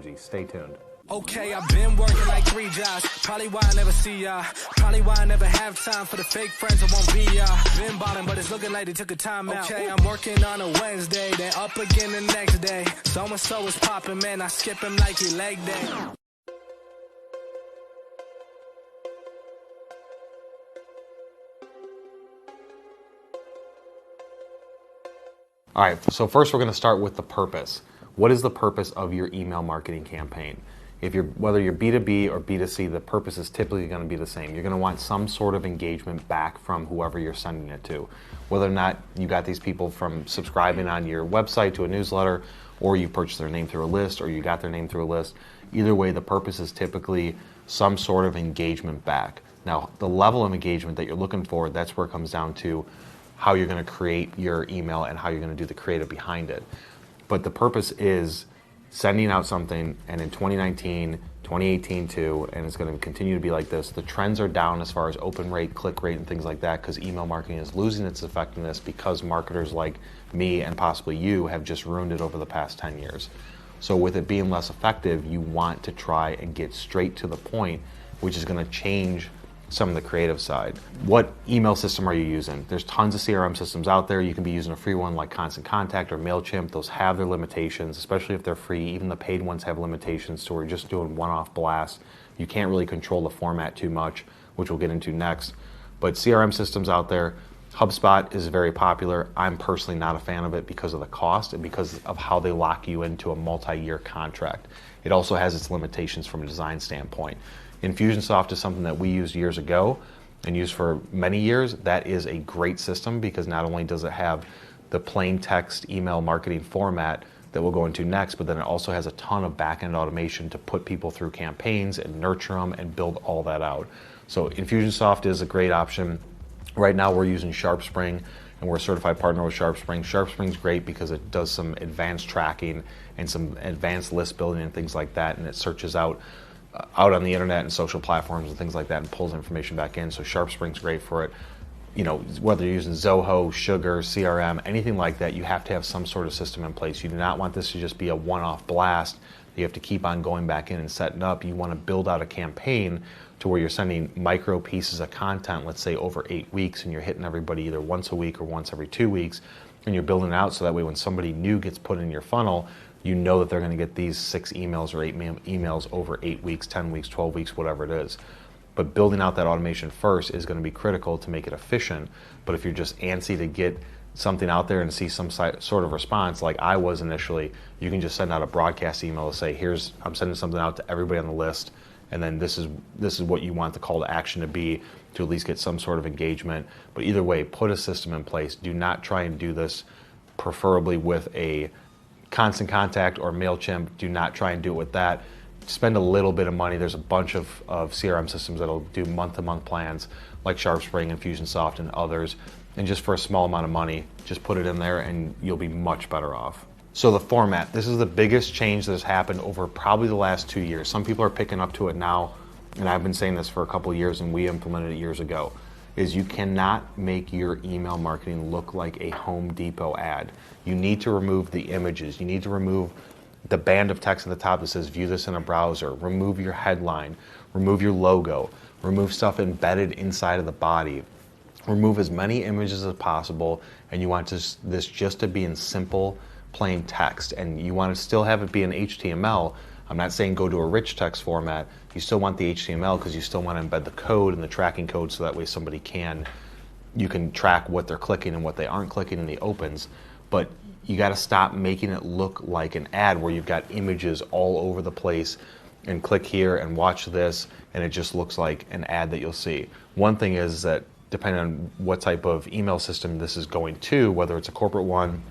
technology. Stay tuned. Okay, I've been working like 3 jobs. Probably why I never see ya. Probably why I never have time for the fake friends I won't be ya. Been bottom, but it's looking like they took a time out. Okay, I'm working on a Wednesday, then up again the next day. So-and-so is popping, man. I skip him like he leg day. All right, so first we're going to start with the purpose. What is the purpose of your email marketing campaign? Whether you're B2B or B2C, the purpose is typically going to be the same. You're going to want some sort of engagement back from whoever you're sending it to. Whether or not you got these people from subscribing on your website to a newsletter, or you purchased their name through a list, or you got their name through a list. Either way, the purpose is typically some sort of engagement back. Now, the level of engagement that you're looking for, that's where it comes down to how you're going to create your email and how you're going to do the creative behind it. But the purpose is sending out something, and in 2019, 2018 too, and it's going to continue to be like this. The trends are down as far as open rate, click rate, and things like that, because email marketing is losing its effectiveness because marketers like me and possibly you have just ruined it over the past 10 years. So with it being less effective, you want to try and get straight to the point, which is going to change some of the creative side. What email system are you using? There's tons of CRM systems out there. You can be using a free one like Constant Contact or MailChimp. Those have their limitations, especially if they're free. Even the paid ones have limitations, so we're just doing one-off blasts. You can't really control the format too much, which we'll get into next. But CRM systems out there, HubSpot is very popular. I'm personally not a fan of it because of the cost and because of how they lock you into a multi-year contract. It also has its limitations from a design standpoint. Infusionsoft is something that we used years ago and used for many years. That is a great system because not only does it have the plain text email marketing format that we'll go into next, but then it also has a ton of back-end automation to put people through campaigns and nurture them and build all that out. So Infusionsoft is a great option. Right now we're using SharpSpring, and we're a certified partner with SharpSpring. SharpSpring's great because it does some advanced tracking and some advanced list building and things like that, and it searches out on the internet and social platforms and things like that and pulls information back in. So SharpSpring's great for it. You know, whether you're using Zoho, Sugar, CRM, anything like that, you have to have some sort of system in place. You do not want this to just be a one-off blast. You have to keep on going back in and setting up. You want to build out a campaign to where you're sending micro pieces of content, let's say over 8 weeks, and you're hitting everybody either once a week or once every 2 weeks, and you're building it out so that way when somebody new gets put in your funnel, you know that they're going to get these 6 emails or 8 emails over 8 weeks, 10 weeks, 12 weeks, whatever it is. But building out that automation first is going to be critical to make it efficient. But if you're just antsy to get something out there and see some sort of response like I was initially, you can just send out a broadcast email to say, I'm sending something out to everybody on the list, and then this is what you want the call to action to be to at least get some sort of engagement. But either way, put a system in place. Do not try and do this preferably with a Constant Contact or MailChimp. Do not try and do it with that. Spend a little bit of money. There's a bunch of CRM systems that'll do month-to-month plans like SharpSpring, Infusionsoft, and others. And just for a small amount of money, just put it in there and you'll be much better off. So the format, this is the biggest change that has happened over probably the last 2 years. Some people are picking up to it now, and I've been saying this for a couple of years and we implemented it years ago, is you cannot make your email marketing look like a Home Depot ad. You need to remove the images. You need to remove the band of text at the top that says view this in a browser. Remove your headline. Remove your logo. Remove stuff embedded inside of the body. Remove as many images as possible, and you want this just to be in simple, plain text. And you want to still have it be in HTML. I'm not saying go to a rich text format. You still want the HTML because you still want to embed the code and the tracking code so that way you can track what they're clicking and what they aren't clicking in the opens. But you got to stop making it look like an ad where you've got images all over the place and click here and watch this, and it just looks like an ad that you'll see. One thing is that depending on what type of email system this is going to, whether it's a corporate one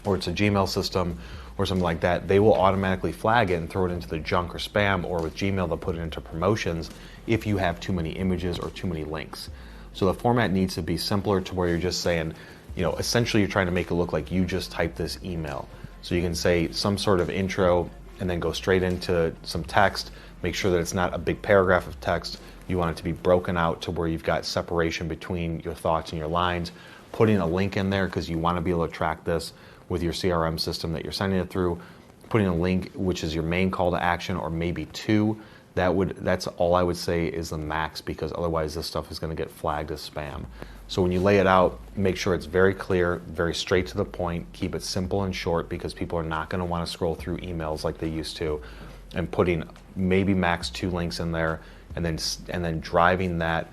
or it's a Gmail system or something like that, they will automatically flag it and throw it into the junk or spam, or with Gmail they'll put it into promotions if you have too many images or too many links. So the format needs to be simpler to where you're just saying, essentially you're trying to make it look like you just typed this email. So you can say some sort of intro and then go straight into some text. Make sure that it's not a big paragraph of text. You want it to be broken out to where you've got separation between your thoughts and your lines. Putting a link in there because you want to be able to track this with your CRM system that you're sending it through. putting a link, which is your main call to action, or maybe 2. That's all I would say is the max, because otherwise this stuff is going to get flagged as spam. So when you lay it out, make sure it's very clear, very straight to the point, keep it simple and short, because people are not going to want to scroll through emails like they used to, and putting maybe max 2 links in there, and then driving that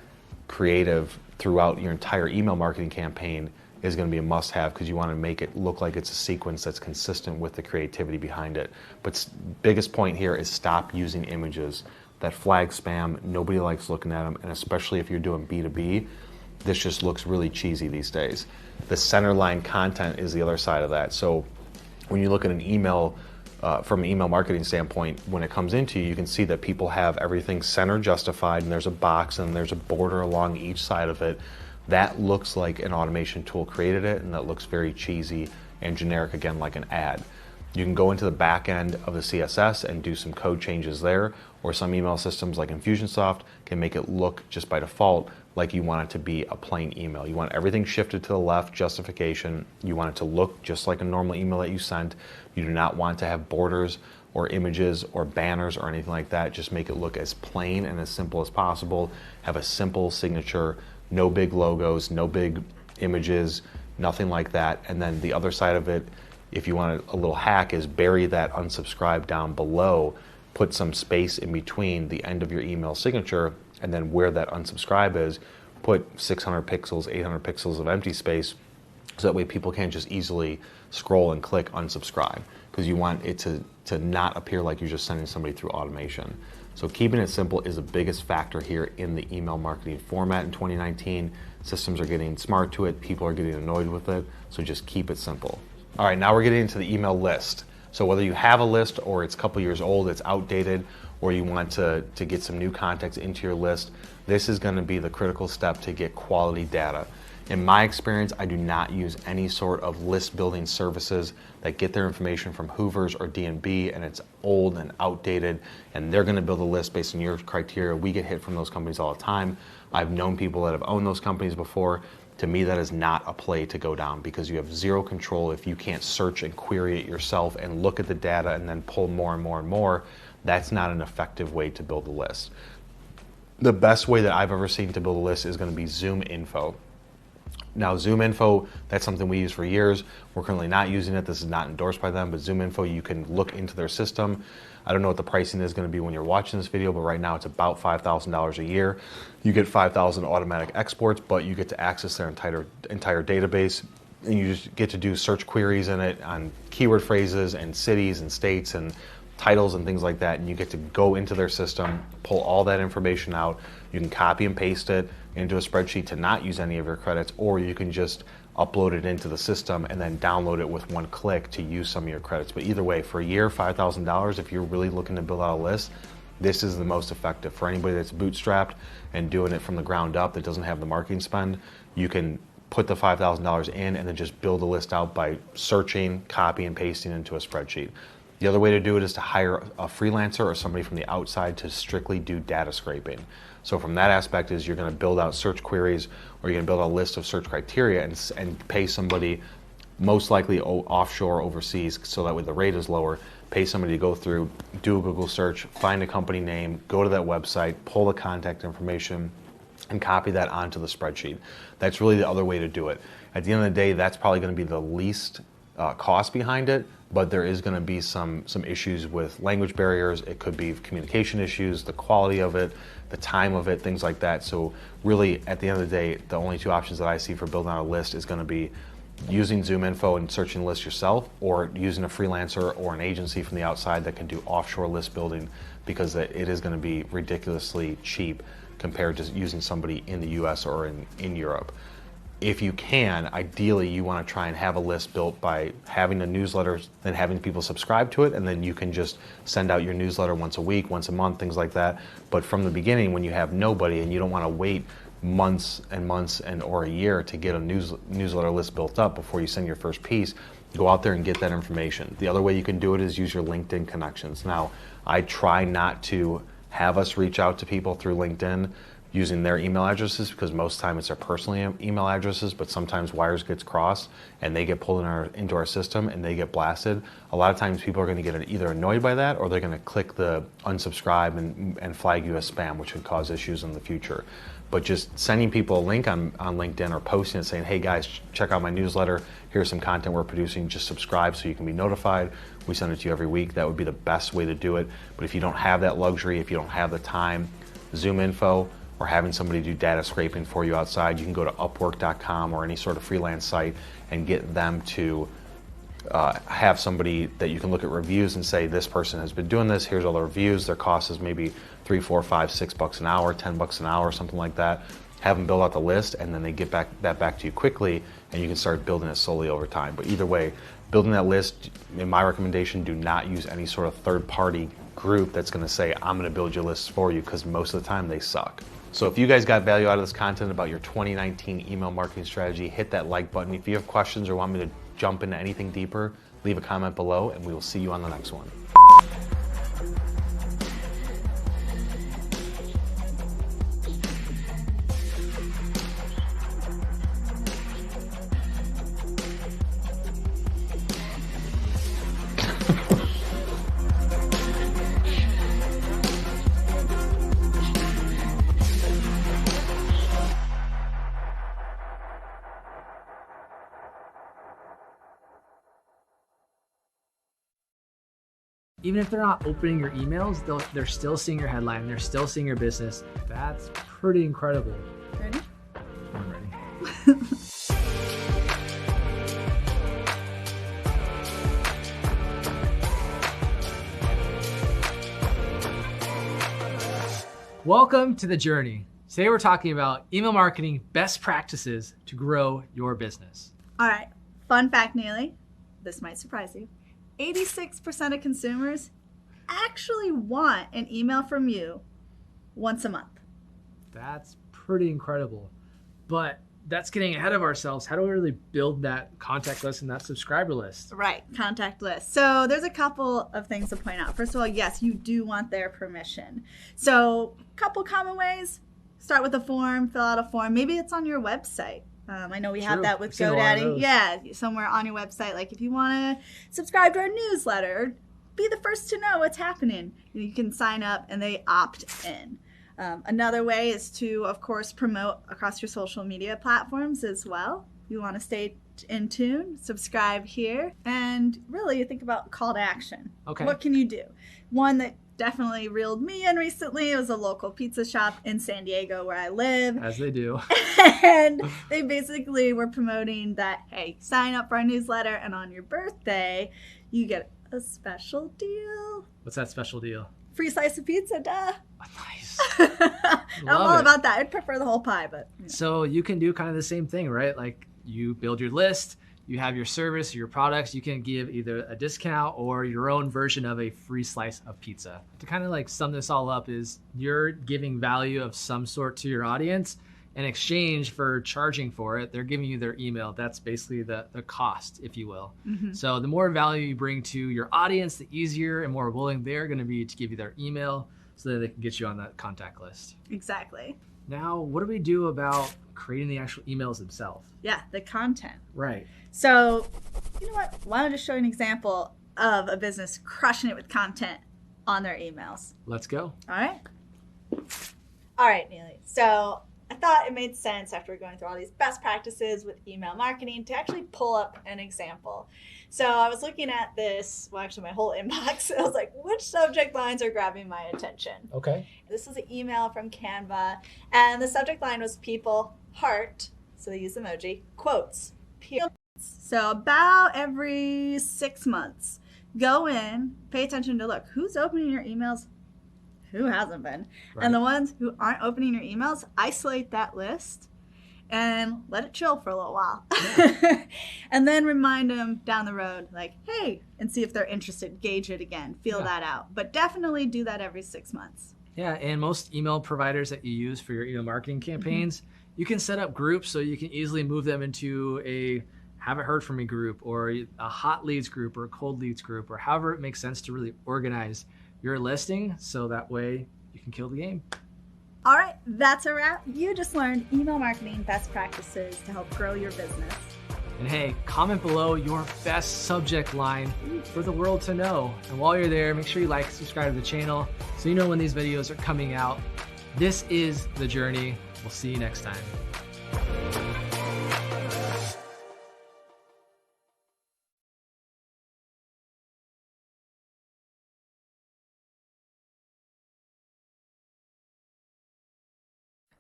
creative throughout your entire email marketing campaign is going to be a must-have, because you want to make it look like it's a sequence that's consistent with the creativity behind it. But biggest point here is stop using images that flag spam. Nobody likes looking at them, and especially if you're doing B2B, this just looks really cheesy these days. The centerline content is the other side of that. So when you look at an email, from an email marketing standpoint, when it comes into you, you can see that people have everything center justified, and there's a box and there's a border along each side of it. That looks like an automation tool created it, and that looks very cheesy and generic, again, like an ad. You can go into the back end of the CSS and do some code changes there, or some email systems like Infusionsoft can make it look just by default like you want it to be a plain email. You want everything shifted to the left, justification. You want it to look just like a normal email that you sent. You do not want to have borders or images or banners or anything like that. Just make it look as plain and as simple as possible. Have a simple signature, no big logos, no big images, nothing like that. And then the other side of it, if you want a little hack, is bury that unsubscribe down below. Put some space in between the end of your email signature and then where that unsubscribe is, put 600 pixels, 800 pixels of empty space, so that way people can't just easily scroll and click unsubscribe, because you want it to not appear like you're just sending somebody through automation. So keeping it simple is the biggest factor here in the email marketing format in 2019. Systems are getting smart to it, people are getting annoyed with it, so just keep it simple. All right, now we're getting into the email list. So whether you have a list or it's a couple years old, it's outdated, or you want to get some new context into your list, this is going to be the critical step to get quality data. In my experience, I do not use any sort of list building services that get their information from Hoovers or D&B, and it's old and outdated, and they're going to build a list based on your criteria. We get hit from those companies all the time. I've known people that have owned those companies before. To me, that is not a play to go down, because you have zero control if you can't search and query it yourself and look at the data and then pull more and more and more. That's not an effective way to build a list. The best way that I've ever seen to build a list is going to be ZoomInfo. Now, ZoomInfo, that's something we use for years. We're currently not using it. This is not endorsed by them, but ZoomInfo, you can look into their system. I don't know what the pricing is going to be when you're watching this video, but right now it's about $5,000 a year. You get 5,000 automatic exports, but you get to access their entire database, and you just get to do search queries in it on keyword phrases and cities and states and titles and things like that, and you get to go into their system, pull all that information out. You can copy and paste it into a spreadsheet to not use any of your credits, or you can just upload it into the system and then download it with one click to use some of your credits. But either way, for a year, $5,000, if you're really looking to build out a list, this is the most effective. For anybody that's bootstrapped and doing it from the ground up that doesn't have the marketing spend, you can put the $5,000 in and then just build a list out by searching, copy and pasting into a spreadsheet. The other way to do it is to hire a freelancer or somebody from the outside to strictly do data scraping. So from that aspect is you're going to build out search queries, or you're going to build a list of search criteria and pay somebody, most likely offshore, overseas, so that way the rate is lower. Pay somebody to go through, do a Google search, find a company name, go to that website, pull the contact information, and copy that onto the spreadsheet. That's really the other way to do it. At the end of the day, that's probably going to be the least cost behind it, but there is going to be some issues with language barriers. It could be communication issues, the quality of it, the time of it, things like that. So really, at the end of the day, the only two options that I see for building out a list is going to be using ZoomInfo and searching the list yourself, or using a freelancer or an agency from the outside that can do offshore list building, because it is going to be ridiculously cheap compared to using somebody in the US or in Europe. If you can, ideally you want to try and have a list built by having a newsletter, then having people subscribe to it, and then you can just send out your newsletter once a week, once a month, things like that. But from the beginning, when you have nobody and you don't want to wait months and months or a year to get a newsletter list built up before you send your first piece, go out there and get that information. The other way you can do it is use your LinkedIn connections. Now, I try not to have us reach out to people through LinkedIn, using their email addresses, because most time it's their personal email addresses, but sometimes wires gets crossed and they get pulled into our system and they get blasted. A lot of times people are going to get either annoyed by that, or they're going to click the unsubscribe and flag you as spam, which could cause issues in the future. But just sending people a link on LinkedIn, or posting it saying, hey guys, check out my newsletter, here's some content we're producing, just subscribe so you can be notified. We send it to you every week. That would be the best way to do it. But if you don't have that luxury, if you don't have the time, Zoom Info, or having somebody do data scraping for you outside, you can go to Upwork.com or any sort of freelance site and get them to have somebody that you can look at reviews and say, this person has been doing this, here's all the reviews, their cost is maybe $3, $4, $5, $6 an hour, $10 an hour, something like that. Have them build out the list, and then they get that back to you quickly, and you can start building it slowly over time. But either way, building that list, in my recommendation, do not use any sort of third-party group that's going to say, I'm going to build your lists for you, because most of the time they suck. So if you guys got value out of this content about your 2019 email marketing strategy, hit that like button. If you have questions or want me to jump into anything deeper, leave a comment below, and we will see you on the next one. Even if they're not opening your emails, they're still seeing your headline, they're still seeing your business. That's pretty incredible. Ready? I'm ready. Welcome to The Journey. Today we're talking about email marketing best practices to grow your business. All right, fun fact, Neely. This might surprise you. 86% of consumers actually want an email from you once a month. That's pretty incredible. But that's getting ahead of ourselves. How do we really build that contact list and that subscriber list? Right, contact list. So there's a couple of things to point out. First of all, yes, you do want their permission. So a couple common ways. Start with a form, fill out a form. Maybe it's on your website. I know we have that with GoDaddy. Yeah, somewhere on your website. Like if you want to subscribe to our newsletter, be the first to know what's happening. You can sign up and they opt in. Another way is to, of course, promote across your social media platforms as well. You want to stay in tune, subscribe here, and really think about call to action. Okay. What can you do? One that definitely reeled me in recently. It was a local pizza shop in San Diego where I live. As they do. And they basically were promoting that, hey, sign up for our newsletter and on your birthday, you get a special deal. What's that special deal? Free slice of pizza, duh. Nice. I'm all about that. I'd prefer the whole pie, but. You know. So you can do kind of the same thing, right? Like you build your list, you have your service, your products, you can give either a discount or your own version of a free slice of pizza. To kind of like sum this all up is you're giving value of some sort to your audience. In exchange for charging for it, they're giving you their email. That's basically the cost, if you will. Mm-hmm. So the more value you bring to your audience, the easier and more willing they're going to be to give you their email so that they can get you on that contact list. Exactly. Now, what do we do about creating the actual emails themselves? Yeah, the content. Right. So, you know what? Why don't I just show you an example of a business crushing it with content on their emails? Let's go. All right. All right, Neely. So I thought it made sense after we're going through all these best practices with email marketing to actually pull up an example. So I was looking at this, well, actually my whole inbox. I was like, which subject lines are grabbing my attention? Okay. This was an email from Canva, and the subject line was people, heart, so they use emoji, quotes, period. So about every 6 months, go in, pay attention to look, who's opening your emails, who hasn't been. Right. And the ones who aren't opening your emails, isolate that list and let it chill for a little while. Yeah. And then remind them down the road, like, hey, and see if they're interested, gauge it again, feel that out. But definitely do that every 6 months. Yeah, and most email providers that you use for your email marketing campaigns, you can set up groups so you can easily move them into a haven't heard from me group or a hot leads group or a cold leads group or however it makes sense to really organize your listing so that way you can kill the game. All right, that's a wrap. You just learned email marketing best practices to help grow your business. And hey, comment below your best subject line for the world to know. And while you're there, make sure you like, subscribe to the channel so you know when these videos are coming out. This is The Journey. We'll see you next time.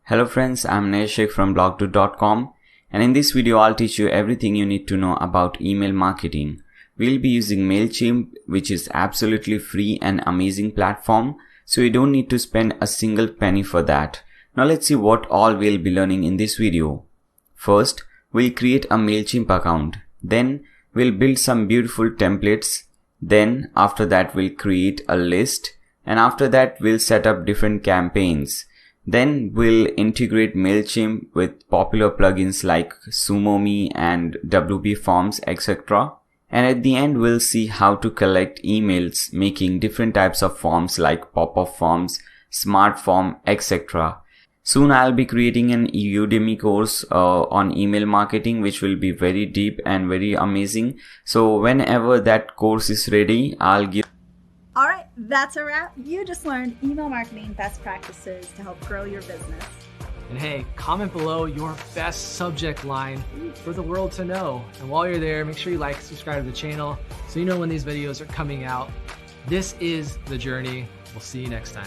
Hello friends, I'm Laziest from blog2.com, and in this video I'll teach you everything you need to know about email marketing. We'll be using MailChimp, which is absolutely free and amazing platform, so you don't need to spend a single penny for that. Now let's see what all we'll be learning in this video. First, we'll create a MailChimp account. Then we'll build some beautiful templates. Then after that we'll create a list, and after that we'll set up different campaigns. Then we'll integrate MailChimp with popular plugins like SumoMe and WP Forms, etc. And at the end, we'll see how to collect emails making different types of forms like pop-up forms, smart form, etc. Soon I'll be creating an Udemy course on email marketing, which will be very deep and very amazing. So whenever that course is ready, I'll give. All right, that's a wrap. You just learned email marketing best practices to help grow your business. And hey, comment below your best subject line for the world to know. And while you're there, make sure you like, subscribe to the channel so you know when these videos are coming out. This is The Journey. We'll see you next time.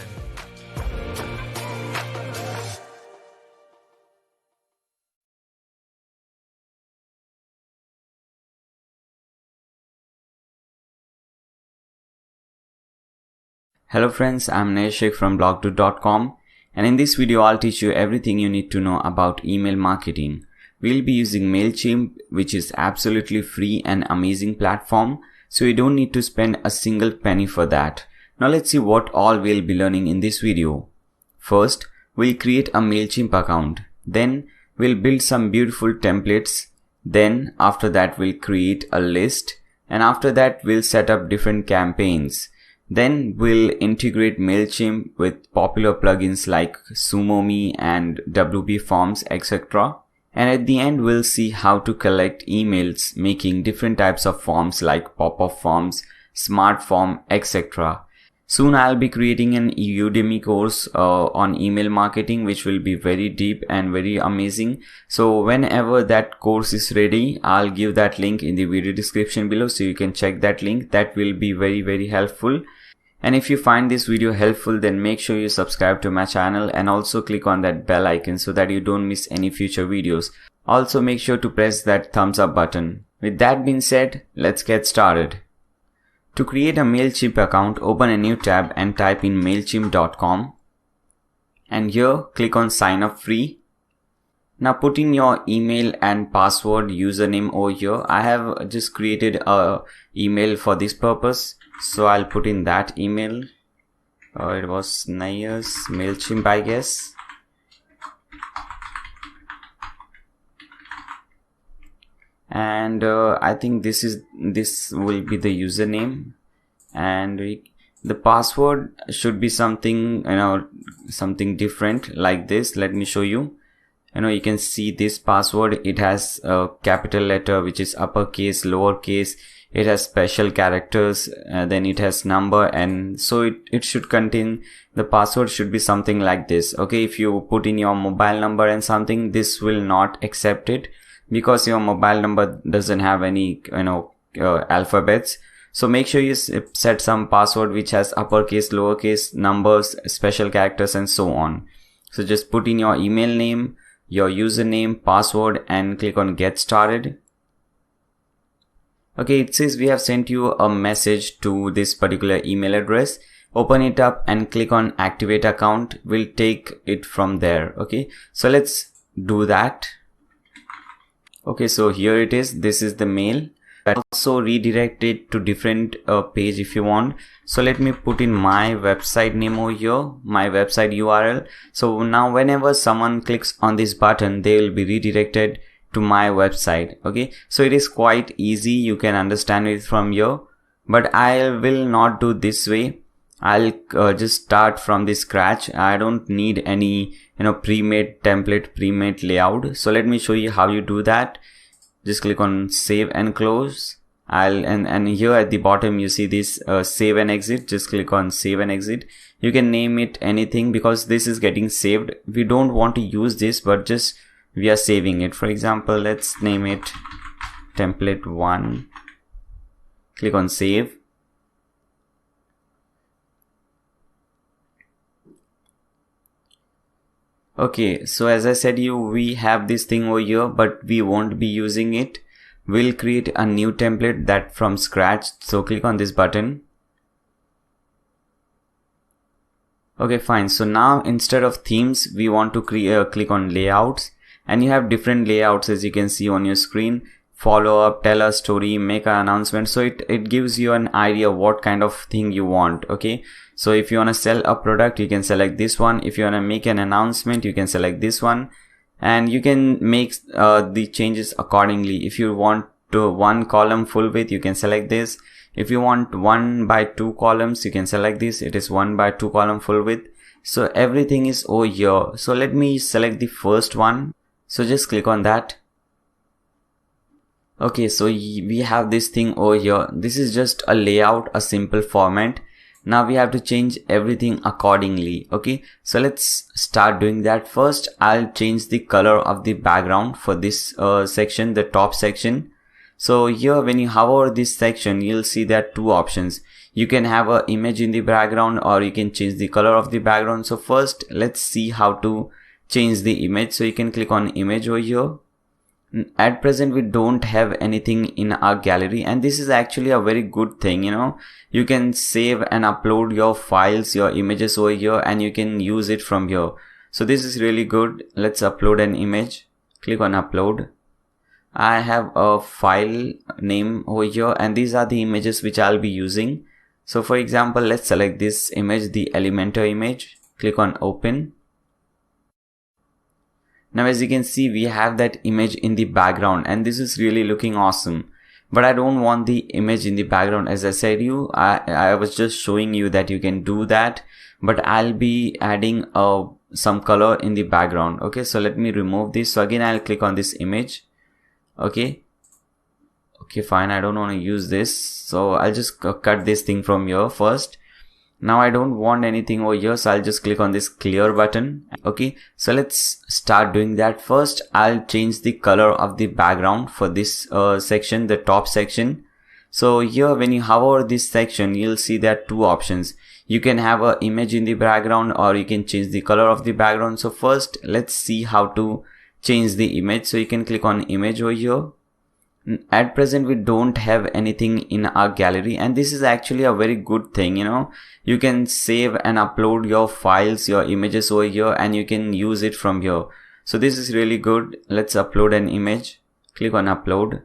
Hello friends, I'm Laziest from blog2.com, and in this video I'll teach you everything you need to know about email marketing. We'll be using MailChimp, which is absolutely free and amazing platform, so you don't need to spend a single penny for that. Now let's see what all we'll be learning in this video. First, we'll create a MailChimp account. Then we'll build some beautiful templates. Then after that we'll create a list, and after that we'll set up different campaigns. Then we'll integrate MailChimp with popular plugins like SumoMe and WP Forms, etc. And at the end, we'll see how to collect emails making different types of forms like pop-up forms, smart form, etc. Soon I'll be creating an Udemy course on email marketing, which will be very deep and very amazing. So whenever that course is ready, I'll give that link in the video description below, so you can check that link. That will be very helpful. And if you find this video helpful, then make sure you subscribe to my channel and also click on that bell icon so that you don't miss any future videos. Also make sure to press that thumbs up button. With that being said, let's get started. To create a MailChimp account, open a new tab and type in mailchimp.com. And here, click on sign up free. Now put in your email and password username over here. I have just created a email for this purpose, so I'll put in that email. It was Laziest MailChimp, I guess. And I think this will be the username, and the password should be something, something different like this. Let me show you. You can see this password. It has a capital letter, which is uppercase, lowercase. It has special characters, then it has number, and so it should contain, the password should be something like this. Okay, if you put in your mobile number and something, this will not accept it because your mobile number doesn't have any alphabets. So make sure you set some password which has uppercase, lowercase, numbers, special characters, and so on. So just put in your email name, your username, password, and click on get started. Okay, it says we have sent you a message to this particular email address. Open it up and click on activate account. We'll take it from there. Okay, so let's do that. Okay, so here it is. This is the mail. Also redirect it to different page if you want. So let me put in my website name over here, my website URL. So now whenever someone clicks on this button, they will be redirected to my website. Okay, so it is quite easy. You can understand it from here, but I will not do this way. I'll just start from the scratch. I don't need any pre-made template, pre-made layout. So let me show you how you do that. Just click on save and close. And here at the bottom you see this save and exit. Just click on save and exit. You can name it anything because this is getting saved. We don't want to use this, but just we are saving it. For example, let's name it template 1. Click on save. Okay, so as I said we have this thing over here, but we won't be using it. We'll create a new template that from scratch. So click on this button. Okay, fine. So now instead of themes, we want to click on layouts, and you have different layouts as you can see on your screen. Follow up, tell a story, make an announcement. So it gives you an idea what kind of thing you want. Okay, so if you want to sell a product, you can select this one. If you want to make an announcement, you can select this one, and you can make the changes accordingly. If you want to 1 column full width, you can select this. If you want 1 by 2 columns, you can select this. It is 1 by 2 column full width. So everything is over here. So let me select the first one. So just click on that. Okay, so we have this thing over here. This is just a layout, a simple format. Now we have to change everything accordingly. Okay, so let's start doing that. First, I'll change the color of the background for this section, the top section. So here when you hover over this section, you'll see there are 2 options. You can have an image in the background, or you can change the color of the background. So first, let's see how to change the image. So you can click on image over here. At present we don't have anything in our gallery, and this is actually a very good thing. You can save and upload your files, your images over here, and you can use it from here. So this is really good. Let's upload an image. Click on upload. I have a file name over here, and these are the images which I'll be using. So for example, let's select this image, the Elementor image. Click on open. Now as you can see, we have that image in the background, and this is really looking awesome. But I don't want the image in the background. As I said I was just showing you that you can do that, but I'll be adding some color in the background. Okay, so let me remove this. So again, I'll click on this image. Okay, fine. I don't want to use this, so I'll just cut this thing from here first. Now I don't want anything over here, so I'll just click on this clear button. Okay, so let's start doing that. First, I'll change the color of the background for this section, the top section. So here when you hover over this section, you'll see there are 2 options. You can have an image in the background, or you can change the color of the background. So first, let's see how to change the image. So you can click on image over here. At present we don't have anything in our gallery, and this is actually a very good thing. You can save and upload your files, your images over here, and you can use it from here. So this is really good. Let's upload an image. Click on upload.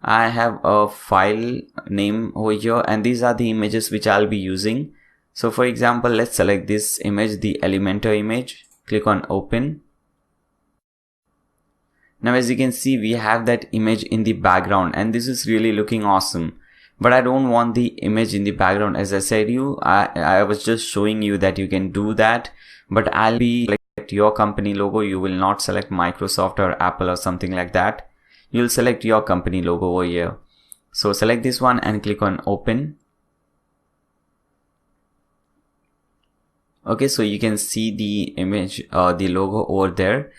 I have a file name over here, and these are the images which I'll be using. So for example, let's select this image, the Elementor image. Click on open. Now as you can see, we have that image in the background, and this is really looking awesome. But I don't want the image in the background. As I said I was just showing you that you can do that, but I'll be select your company logo. You will not select Microsoft or Apple or something like that. You'll select your company logo over here. So select this one and click on open. Okay, so you can see the image, the logo over there.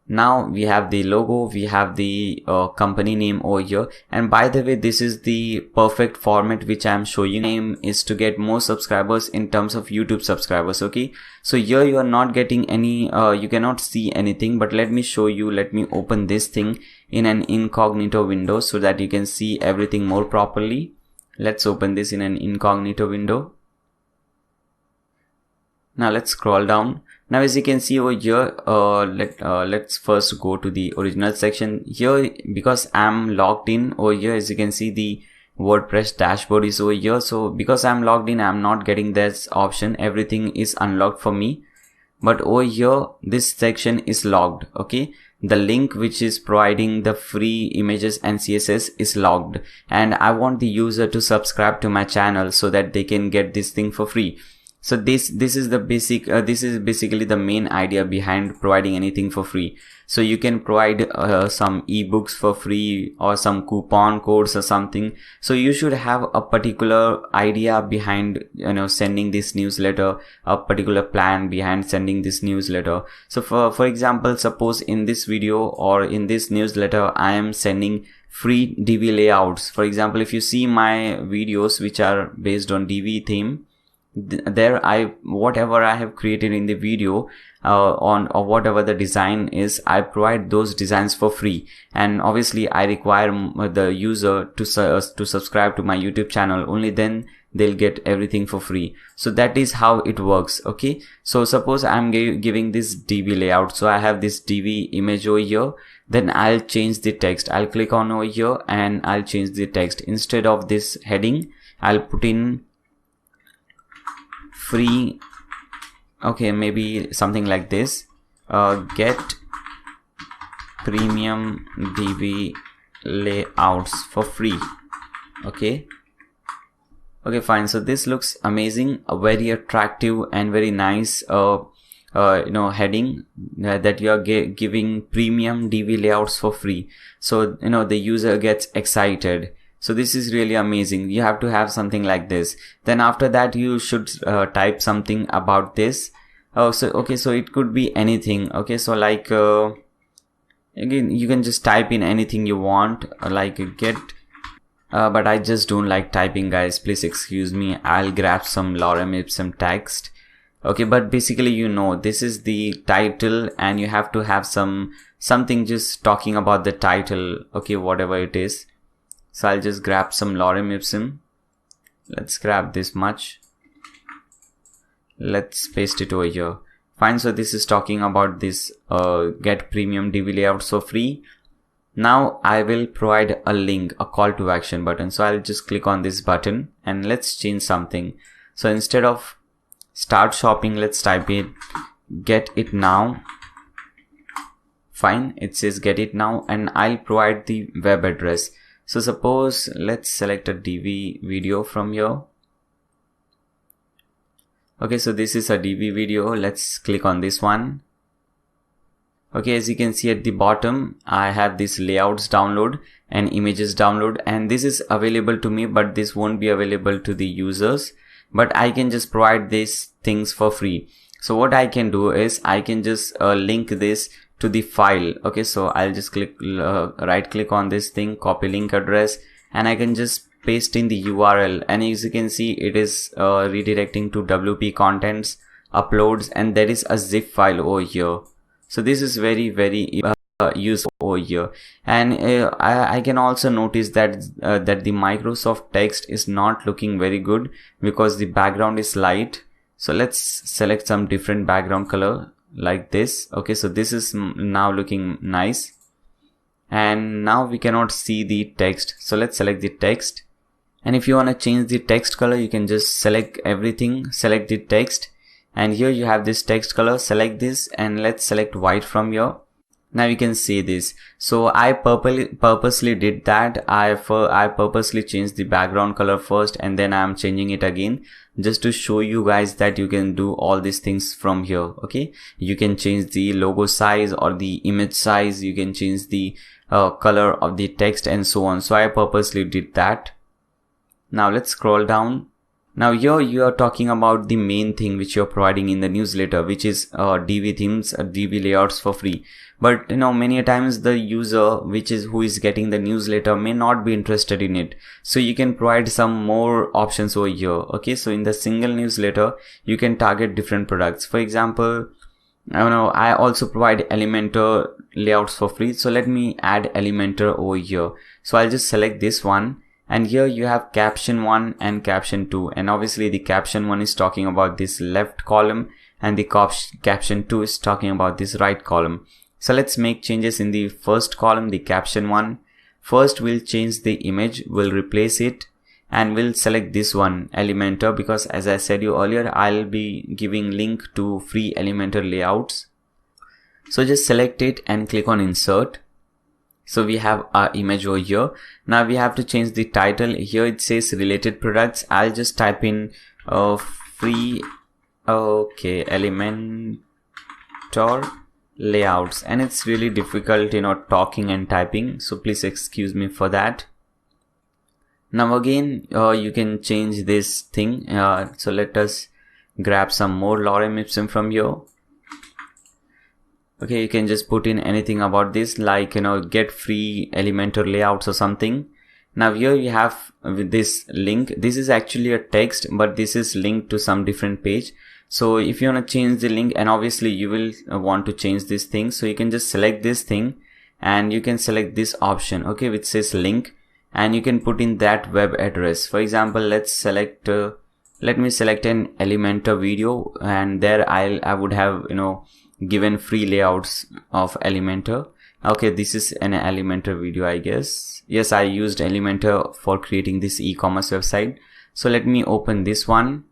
Now we have the logo, we have the company name over here, and by the way, this is the perfect format which I am showing. Aim is to get more subscribers in terms of YouTube subscribers. Okay, so here you are not getting any, you cannot see anything, but let me show you. Let me open this thing in an incognito window so that you can see everything more properly. Let's open this in an incognito window. Now let's scroll down. Now as you can see over here, let's first go to the original section. Here, because I'm logged in over here, as you can see, the WordPress dashboard is over here. So because I'm logged in, I'm not getting this option. Everything is unlocked for me. But over here, this section is logged. Okay. the link which is providing the free images and CSS is logged, and I want the user to subscribe to my channel so that they can get this thing for free. So this is the basic this is basically the main idea behind providing anything for free. So you can provide some ebooks for free or some coupon codes or something. So you should have a particular idea behind, you know, sending this newsletter, a particular plan behind sending this newsletter. So for example, suppose in this video or in this newsletter I am sending free DV layouts. For example, if you see my videos which are based on DV theme, there whatever I have created in the video or whatever the design is, I provide those designs for free, and obviously I require the user to subscribe to my YouTube channel. Only then they'll get everything for free. So that is how it works. Okay, so suppose I'm giving this DV layout, so I have this DV image over here. Then I'll change the text. I'll click on over here and I'll change the text. Instead of this heading, I'll put in free, okay, maybe something like this, get premium DV layouts for free. Okay, fine. So this looks amazing, a very attractive and very nice heading that you are giving premium DV layouts for free. So the user gets excited. So this is really amazing. You have to have something like this. Then after that you should type something about this. So it could be anything. Okay, so like again, you can just type in anything you want, like get but I just don't like typing, guys, please excuse me. I'll grab some lorem ipsum text. Okay, but basically, this is the title and you have to have something just talking about the title. Okay, whatever it is. So I'll just grab some lorem ipsum. Let's grab this much. Let's paste it over here. Fine. So this is talking about this get premium DV layouts for free. Now I will provide a link, a call to action button. So I'll just click on this button and let's change something. So instead of start shopping, let's type it get it now. Fine. It says get it now, and I'll provide the web address. So suppose let's select a DV video from here. Okay, so this is a DV video. Let's click on this one. Okay, as you can see at the bottom, I have this layouts download and images download, and this is available to me, but this won't be available to the users. But I can just provide these things for free. So what I can do is I can just link this to the file. Okay, so I'll just right click on this thing, copy link address, and I can just paste in the URL, and as you can see it is redirecting to WP contents, uploads, and there is a zip file over here. So this is very useful over here. And I can also notice that that the Microsoft text is not looking very good because the background is light. So let's select some different background color like this. Okay, so this is now looking nice, and now we cannot see the text. So let's select the text, and if you want to change the text color, you can just select everything, select the text, and here you have this text color. Select this and let's select white from here. Now you can see this. So I purposely did that. I purposely changed the background color first, and then I'm changing it again, just to show you guys that you can do all these things from here. Okay, you can change the logo size or the image size. You can change the color of the text and so on. So I purposely did that. Now let's scroll down. Now here you are talking about the main thing which you're providing in the newsletter, which is DV themes, DV layouts for free. But many a times the user who is getting the newsletter may not be interested in it. So you can provide some more options over here. Okay, so in the single newsletter, you can target different products. For example, I also provide Elementor layouts for free. So let me add Elementor over here. So I'll just select this one. And here you have caption 1 and caption 2, and obviously the caption 1 is talking about this left column, and the caption 2 is talking about this right column. So let's make changes in the first column, the caption 1. First we'll change the image, we'll replace it, and we'll select this one, Elementor, because as I said you earlier, I'll be giving link to free Elementor layouts. So just select it and click on insert. So we have our image over here. Now we have to change the title. Here it says related products. I'll just type in free Elementor layouts, and it's really difficult, talking and typing, so please excuse me for that. Now again, you can change this thing. So let us grab some more lorem ipsum from here. Okay, you can just put in anything about this, like, get free Elementor layouts or something. Now here you have this link. This is actually a text, but this is linked to some different page. So if you want to change the link, and obviously you will want to change this thing, so you can just select this thing and you can select this option, okay, which says link, and you can put in that web address. For example, let's select, let me select an Elementor video, and there I would have, given free layouts of Elementor. Okay, this is an Elementor video, I guess. Yes, I used Elementor for creating this e-commerce website. So let me open this one.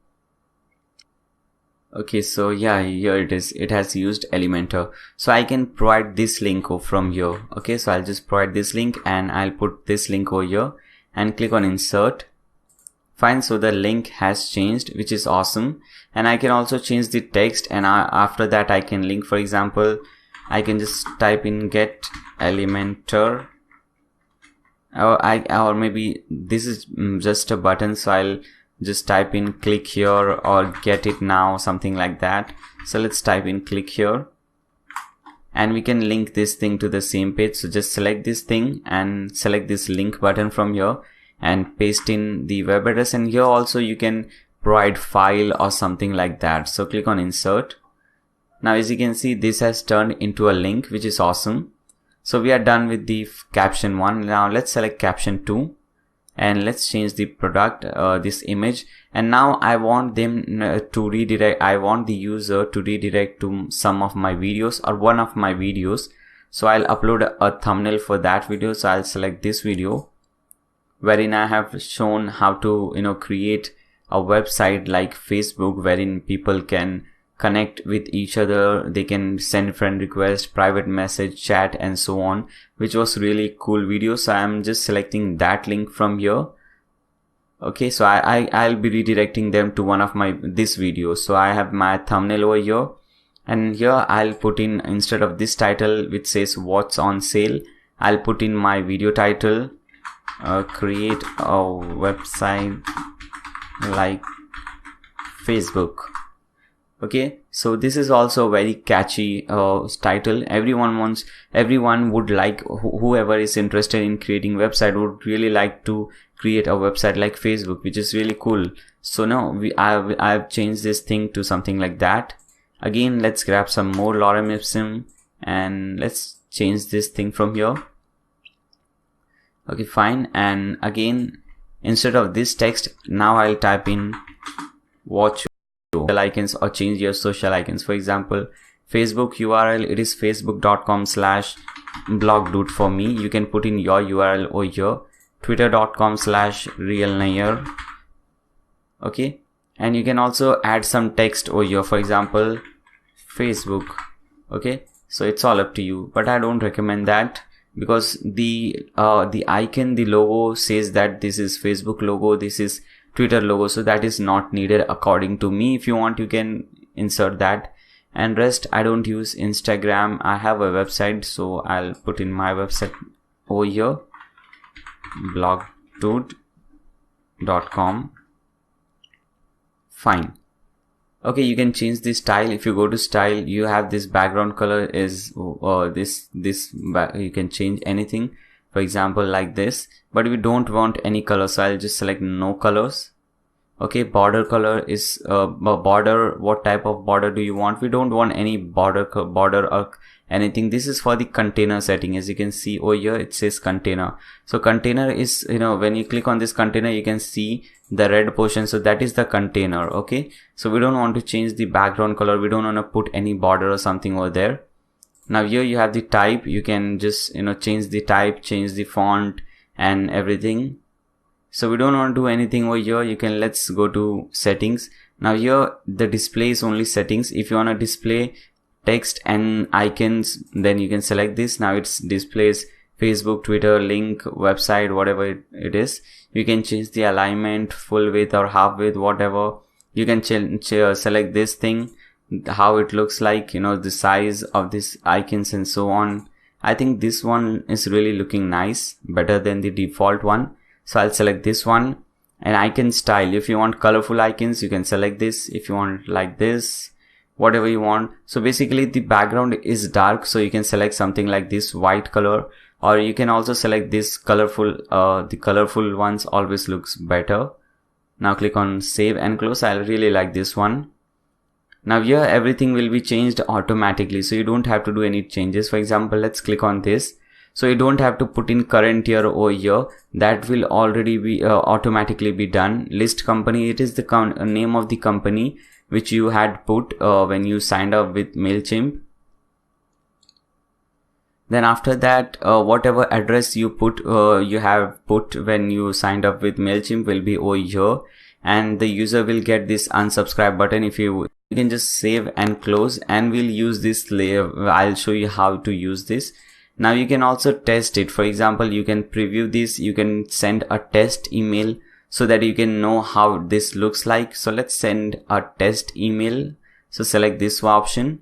Okay, so yeah, here it is. It has used Elementor. So I can provide this link from here. Okay, so I'll just provide this link and I'll put this link over here and click on insert. Fine, so the link has changed, which is awesome. And I can also change the text, and after that I can link. For example, I can just type in get Elementor, or maybe this is just a button, so I'll just type in click here or get it now, something like that. So let's type in click here, and we can link this thing to the same page. So just select this thing and select this link button from here and paste in the web address, and here also you can provide file or something like that. So click on insert. Now as you can see, this has turned into a link, which is awesome. So we are done with the caption 1. Now let's select caption 2 and let's change the product, this image, and now I want them to redirect. I want the user to redirect to some of my videos or one of my videos. So I'll upload a thumbnail for that video. So I'll select this video wherein I have shown how to create a website like Facebook, wherein people can connect with each other. They can send friend request, private message, chat, and so on, which was really cool video. So I'm just selecting that link from here. Okay, so I'll be redirecting them to one of this video. So I have my thumbnail over here, and here I'll put in, instead of this title which says what's on sale, I'll put in my video title, create a website like Facebook. Okay, so this is also a very catchy title. Everyone would like, whoever is interested in creating website would really like to create a website like Facebook, which is really cool. So now I've changed this thing to something like that. Again, let's grab some more lorem ipsum and let's change this thing from here. Okay, fine. And again, instead of this text, now I'll type in watch social icons or change your social icons. For example, Facebook URL, it is facebook.com/blogdude for me. You can put in your URL over here, twitter.com/realnair. Okay, and you can also add some text over here. For example, Facebook. Okay, so it's all up to you, but I don't recommend that, because the icon, the logo says that this is Facebook logo, this is Twitter logo, so that is not needed according to me. If you want, you can insert that. And rest, I don't use Instagram. I have a website, so I'll put in my website over here, blogdude.com. Fine. Okay, you can change the style. If you go to style, you have this background color is you can change anything. For example, like this, but we don't want any color, so I'll just select no colors. Okay, border color is border. What type of border do you want? We don't want any border or anything. This is for the container setting. As you can see over here, it says container. So container is, when you click on this container, you can see the red portion. So that is the container. Okay, so we don't want to change the background color. We don't want to put any border or something over there. Now here you have the type. You can just change the type, change the font and everything. So we don't want to do anything over here. Let's go to settings. Now here the display is only settings. If you want to display text and icons, then you can select this. Now it displays Facebook, Twitter, link, website, whatever it is. You can change the alignment, full width or half width, whatever. You can select this thing, how it looks like, you know, the size of these icons and so on. I think this one is really looking nice, better than the default one. So I'll select this one. And icon style, if you want colorful icons, you can select this. If you want like this, whatever you want. So basically the background is dark, so you can select something like this white color, or you can also select this colorful. The colorful ones always looks better. Now click on save and close. I really like this one. Now here everything will be changed automatically, so you don't have to do any changes. For example, let's click on this. So you don't have to put in current year over here. That will already be automatically be done. List company, it is the name of the company which you had put when you signed up with MailChimp. Then after that, whatever address you have put when you signed up with MailChimp will be over here, and the user will get this unsubscribe button. If you can just save and close, and we'll use this layer. I'll show you how to use this. Now you can also test it. For example, you can preview this. You can send a test email so that you can know how this looks like. So let's send a test email. So select this option.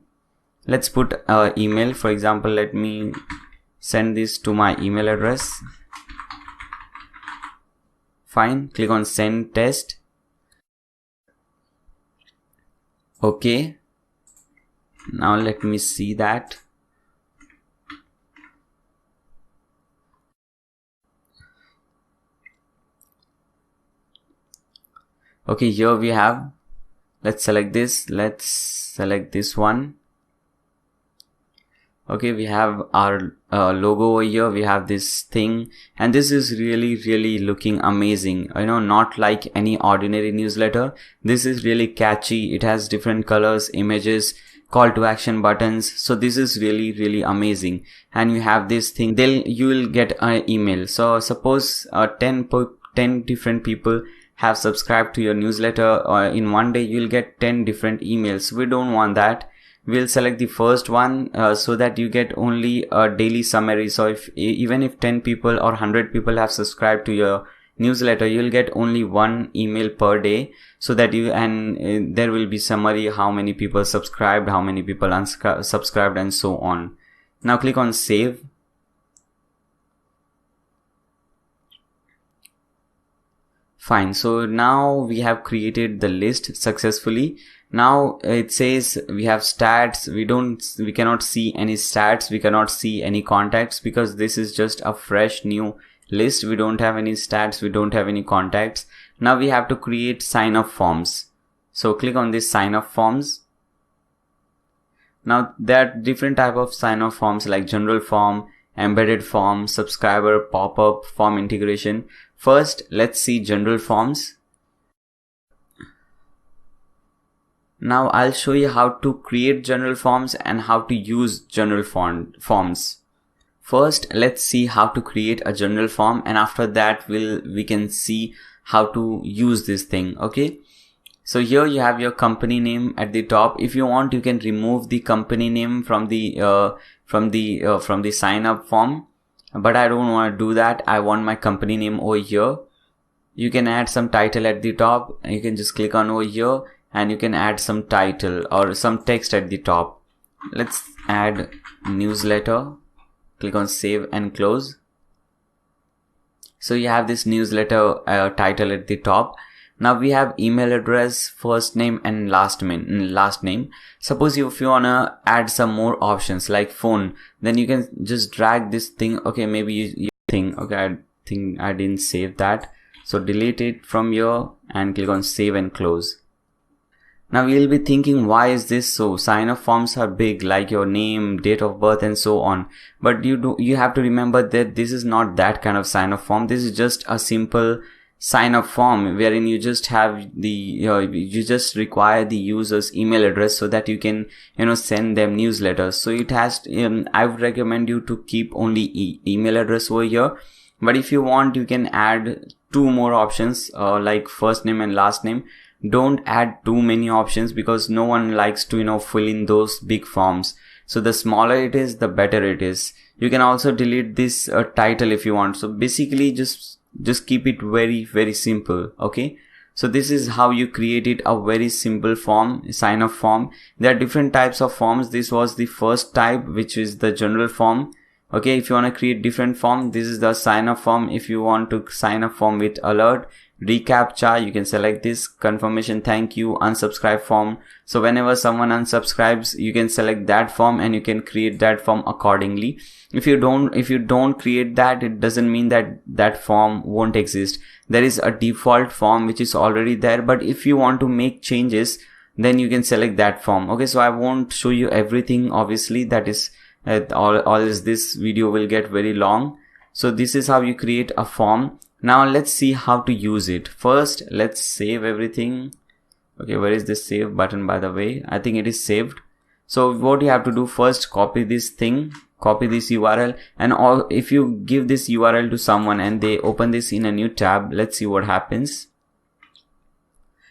Let's put an email. For example, let me send this to my email address. Fine. Click on send test. Okay. Now let me see that. Okay, here we have, let's select this. Let's select this one. Okay, we have our logo over here. We have this thing, and this is really looking amazing. You know, not like any ordinary newsletter. This is really catchy. It has different colors, images, call to action buttons. So this is really amazing. And you have this thing, you will get an email. So suppose 10 different people have subscribed to your newsletter, or in one day you'll get 10 different emails. We don't want that. We'll select the first one so that you get only a daily summary. So even if 10 people or 100 people have subscribed to your newsletter, you'll get only one email per day, so that there will be summary, how many people subscribed, how many people unsubscribed, and so on. Now click on save. Fine. So now we have created the list successfully. Now it says we have stats. We cannot see any stats. We cannot see any contacts, because this is just a fresh new list. We don't have any stats. We don't have any contacts. Now we have to create sign up forms. So click on this sign up forms. Now there are different type of sign up forms, like general form, embedded form, subscriber, pop-up, form integration. First, let's see general forms. Now I'll show you how to create general forms and how to use general forms. First, let's see how to create a general form, and after that we can see how to use this thing. Okay. So here you have your company name at the top. If you want, you can remove the company name from the sign up form. But I don't want to do that. I want my company name over here. You can add some title at the top. You can just click on over here, and you can add some title or some text at the top. Let's add newsletter. Click on save and close. So you have this newsletter title at the top. Now we have email address, first name, and last name. Suppose if you wanna add some more options like phone, then you can just drag this thing. Okay, maybe you think, okay, I think I didn't save that. So delete it from here and click on save and close. Now you'll be thinking, why is this so? Sign up forms are big, like your name, date of birth, and so on. But you have to remember that this is not that kind of sign up form. This is just a simple sign up form wherein you just have you just require the user's email address so that you can send them newsletters. So it has I would recommend you to keep only email address over here, but if you want, you can add two more options like first name and last name. don't add too many options, because no one likes to fill in those big forms. So the smaller it is, the better it is. You can also delete this title if you want. So basically just keep it very, very simple. Okay. So this is how you created a very simple form, sign up form. There are different types of forms. This was the first type, which is the general form. Okay, if you want to create different form, this is the sign up form. If you want to sign up form with alert, reCAPTCHA, you can select this, confirmation, thank you, unsubscribe form. So whenever someone unsubscribes, you can select that form and you can create that form accordingly. If you don't create that, it doesn't mean that that form won't exist. There is a default form which is already there, but if you want to make changes, then you can select that form. Okay, so I won't show you everything, obviously, that is this video will get very long. So this is how you create a form. Now let's see how to use it. First, let's save everything. Okay, where is this save button, by the way? I think it is saved. So what you have to do first, copy this thing, copy this URL, and if you give this URL to someone and they open this in a new tab, let's see what happens.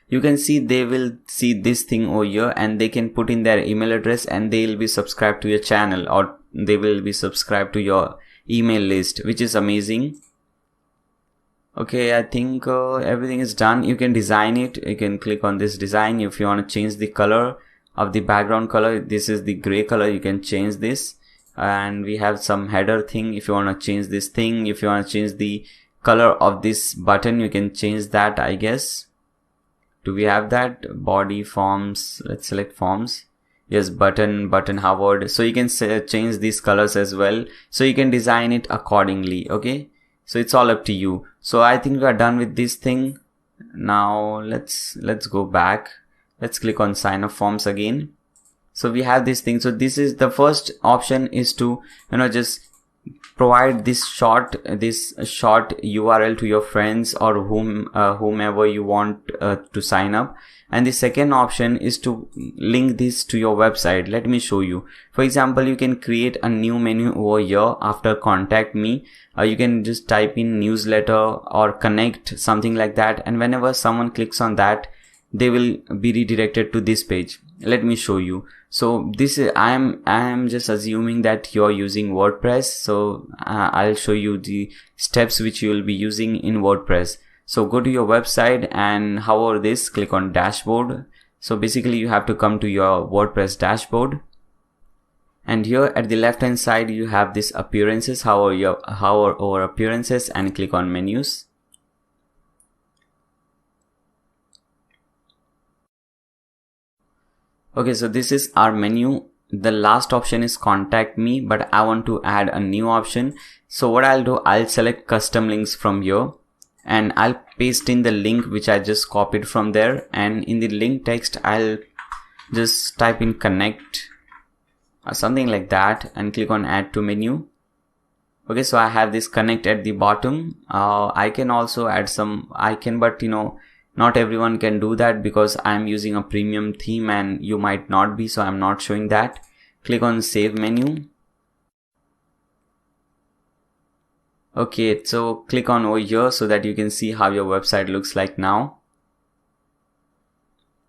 You can see they will see this thing over here and they can put in their email address and they will be subscribed to your channel, or they will be subscribed to your email list, which is amazing. Okay, I think everything is done. You can design it. You can click on this design. If you want to change the color of the background color, this is the gray color, you can change this. And we have some header thing. If you want to change this thing, if you want to change the color of this button, you can change that, I guess. Do we have that? Body, forms, let's select forms. Yes, button, hovered. So you can change these colors as well. So you can design it accordingly. Okay, so it's all up to you. So I think we are done with this thing. Now let's go back. Let's click on sign up forms again. So we have this thing. So this is the first option, is to just provide this short URL to your friends or whomever you want to sign up. And the second option is to link this to your website. Let me show you. For example, you can create a new menu over here after contact me. You can just type in newsletter or connect, something like that, and whenever someone clicks on that, they will be redirected to this page. Let me show you. So this is, I am just assuming that you're using WordPress. So I'll show you the steps which you will be using in WordPress. So go to your website and hover this, click on dashboard. So basically you have to come to your WordPress dashboard. And here at the left hand side, you have this appearances, hover over appearances and click on menus. Okay, so this is our menu. The last option is contact me, but I want to add a new option. So what I'll do, I'll select custom links from here and I'll paste in the link which I just copied from there, and in the link text I'll just type in connect or something like that and click on add to menu. Okay, so I have this connect at the bottom. I can also add some icon, but not everyone can do that because I'm using a premium theme and you might not be, so I'm not showing that. Click on save menu. Okay, so click on over here so that you can see how your website looks like now.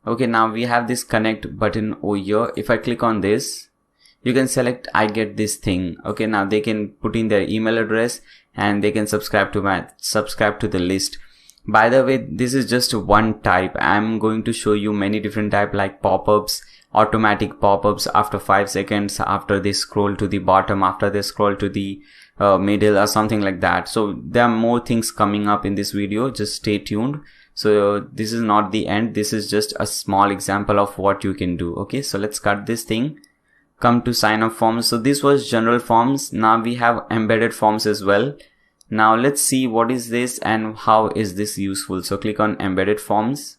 Okay, now we have this connect button over here. If I click on this, you can select I get this thing. Okay, now they can put in their email address and they can subscribe to the list. By the way, this is just one type. I'm going to show you many different types, like pop-ups, automatic pop-ups after 5 seconds, after they scroll to the bottom, after they scroll to the middle or something like that. So there are more things coming up in this video. Just stay tuned. So this is not the end. This is just a small example of what you can do. Okay, so let's cut this thing. Come to sign up forms. So this was general forms. Now we have embedded forms as well. Now let's see what is this and how is this useful. So click on embedded forms.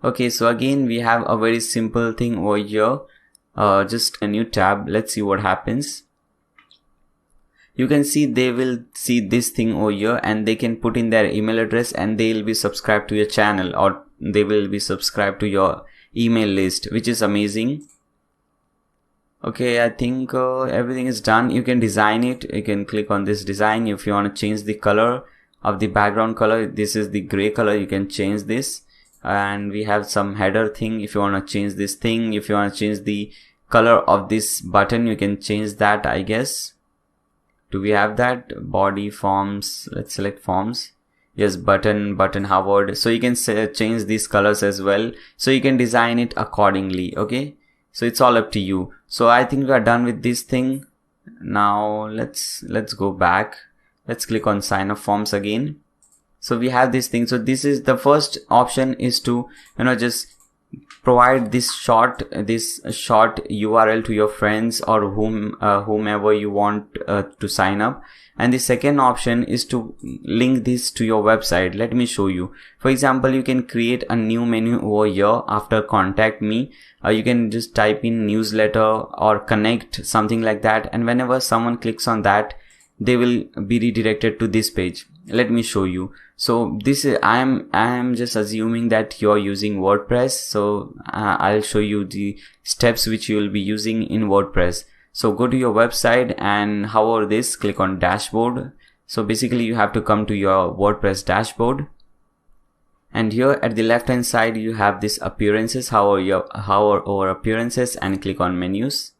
Okay, so again we have a very simple thing over here. Just a new tab. Let's see what happens. You can see they will see this thing over here and they can put in their email address and they will be subscribed to your channel, or they will be subscribed to your email list, which is amazing. Okay, I think everything is done. You can design it. You can click on this design. If you want to change the color of the background color. This is the gray color. You can change this. And we have some header thing. If you want to change this thing, if you want to change the color of this button, you can change that, I guess. Do we have that? Body, forms. Let's select forms. Yes, button, hovered. So you can change these colors as well. So you can design it accordingly. Okay. So it's all up to you. So I think we are done with this thing. Now let's go back. Let's click on sign up forms again. So we have this thing. So this is the first option, is to, just provide this short URL to your friends or whomever you want to sign up. And the second option is to link this to your website. Let me show you. For example, you can create a new menu over here after contact me. You can just type in newsletter or connect, something like that. And whenever someone clicks on that, they will be redirected to this page. Let me show you. So this is, I am just assuming that you're using WordPress. So I'll show you the steps which you will be using in WordPress. So go to your website and hover this, click on dashboard. So basically you have to come to your WordPress dashboard. And here at the left hand side, you have this appearances. Hover over appearances and click on menus.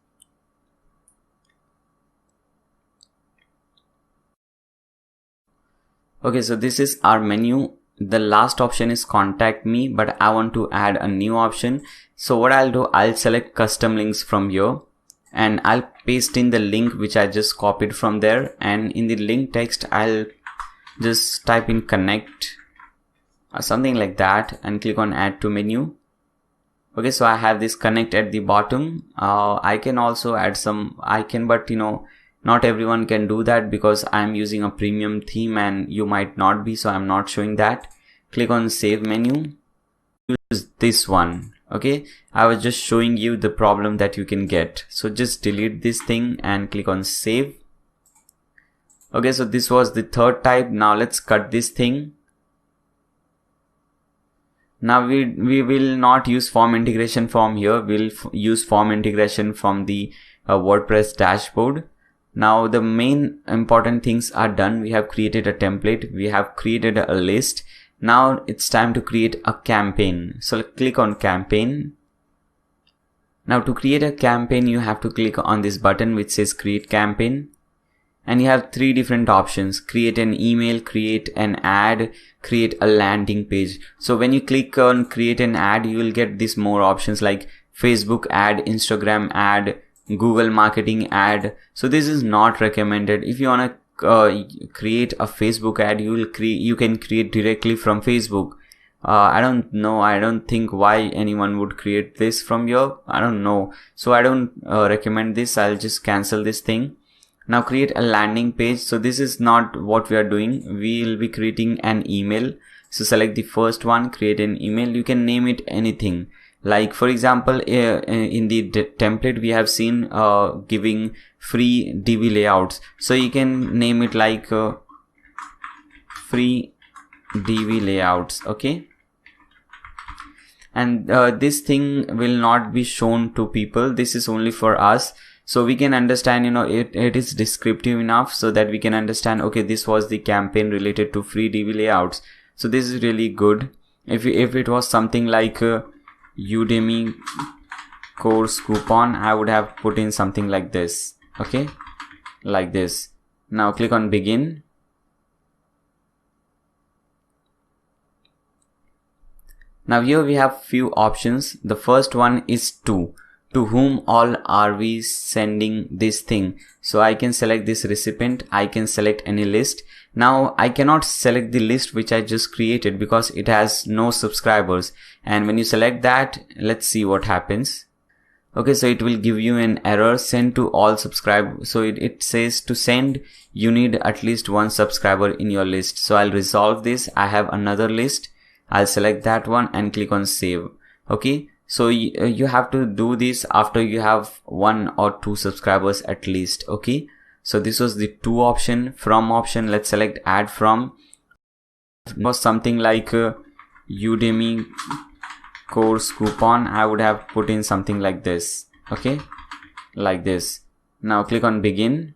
Okay, so this is our menu. The last option is contact me, but I want to add a new option. So what I'll do, I'll select custom links from here and I'll paste in the link which I just copied from there. And in the link text, I'll just type in connect or something like that and click on add to menu. Okay, so I have this connect at the bottom. I can also add some icon, but not everyone can do that because I'm using a premium theme and you might not be, so I'm not showing that. Click on save menu. Use this one. Okay, I was just showing you the problem that you can get. So just delete this thing and click on save. Okay, so this was the third type. Now let's cut this thing. Now we will not use form integration from here. We'll use form integration from the WordPress dashboard. Now the main important things are done. We have created a template. We have created a list. Now it's time to create a campaign. So click on campaign. Now to create a campaign, you have to click on this button which says create campaign. And you have three different options: create an email, create an ad, create a landing page. So when you click on create an ad, you will get these more options like Facebook ad, Instagram ad, Google marketing ad. So this is not recommended. If you want to create a Facebook ad, you can create directly from Facebook. I don't know. I don't think why anyone would create this from here. I don't know. So I don't recommend this. I'll just cancel this thing. Now create a landing page. So this is not what we are doing. We will be creating an email. So select the first one, create an email. You can name it anything. Like for example, in the template we have seen giving free DV layouts. So you can name it like free DV layouts. Okay. And this thing will not be shown to people. This is only for us. So we can understand, it is descriptive enough so that we can understand, okay, this was the campaign related to free DV layouts. So this is really good. If it was something like Udemy course coupon, I would have put in something like this. Okay, like this. Now click on begin. Now here we have few options. The first one is to whom all are we sending this thing. So I can select this recipient. I can select any list. Now I cannot select the list which I just created because it has no subscribers. And when you select that, let's see what happens. Okay, so it will give you an error, send to all subscribers. So it says to send, you need at least one subscriber in your list. So I'll resolve this. I have another list. I'll select that one and click on save. Okay. So you have to do this after you have 1 or 2 subscribers at least. Okay. So this was the to option. From option, let's select add from. It was something like Udemy course coupon. I would have put in something like this. Okay. Like this. Now click on begin.